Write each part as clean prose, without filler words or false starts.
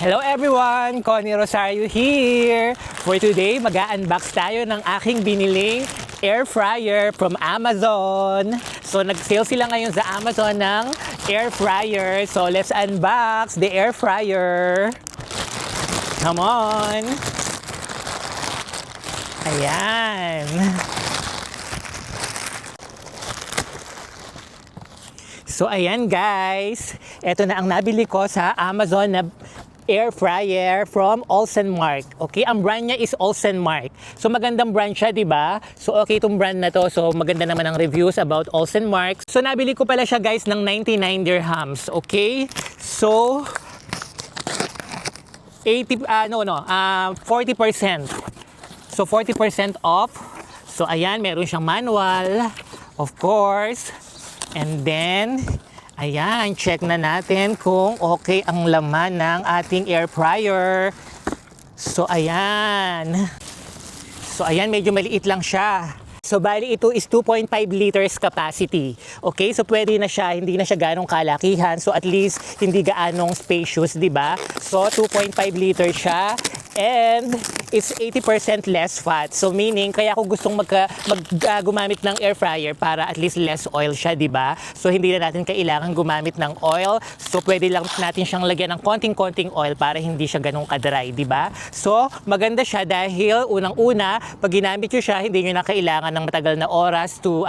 Hello everyone! Connie Rosario here! For today, mag-unbox tayo ng aking biniling air fryer from Amazon. So, nag-sale sila ngayon sa Amazon ng air fryer. So, let's unbox the air fryer. Come on! Ayan! So, ayan guys. Ito na ang nabili ko sa Amazon na air fryer from Olsen Mark. Okay, ang brand niya is Olsen Mark. So magandang brand siya, 'di ba? So okay itong brand na to. So maganda naman ang reviews about Olsen Mark. So nabili ko pala siya guys ng 99 dirhams. Okay? So 40%. So 40% off. So ayan, meron siyang manual, of course. And then ayan, check na natin kung okay ang laman ng ating air fryer. So, ayan. So, ayan, medyo maliit lang siya. So, bali ito is 2.5 liters capacity. Okay? So, pwede na siya, hindi na siya ganong kalakihan. So, at least, hindi gaanong spacious, di ba? So, 2.5 liters siya. And it's 80% less fat. So meaning, kaya ako gustong gumamit ng air fryer para at least less oil siya, di ba? So hindi na natin kailangan gumamit ng oil. So pwede lang natin siyang lagyan ng konting-konting oil para hindi siya ganun ka-dry, di ba? So maganda siya dahil unang-una, pag ginamit nyo siya, hindi nyo na kailangan ng matagal na oras to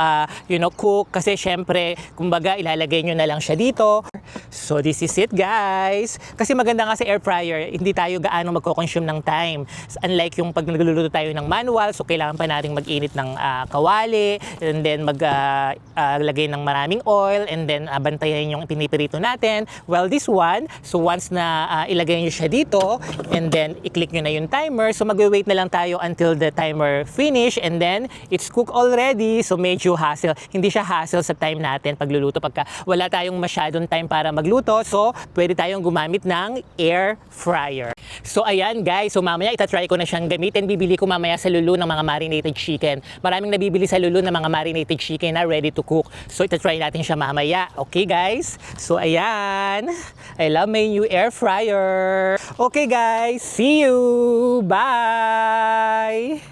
cook. Kasi syempre, kumbaga ilalagay nyo na lang siya dito. So this is it guys. Kasi maganda nga sa air fryer, hindi tayo gaano magko-consume ng time. Unlike yung pag nagluluto tayo ng manual, so kailangan pa nating mag-init ng kawali, and then maglagay ng maraming oil, and then bantayan yung pinipirito natin. Well, this one, so once na ilagay nyo siya dito, and then i-click nyo na yung timer, so mag-wait na lang tayo until the timer finish, and then it's cooked already. So medyo hassle. Hindi siya hassle sa time natin pagluluto pagka wala tayong masyadong time para magluto. So pwede tayong gumamit ng air fryer. So ayan guys, so mamaya itatry ko na siyang gamitin. Bibili ko mamaya sa Lulu ng mga marinated chicken. Maraming nabibili sa Lulu ng mga marinated chicken na ready to cook. So itatry natin siya mamaya. Okay guys? So ayan. I love my new air fryer. Okay guys, see you! Bye!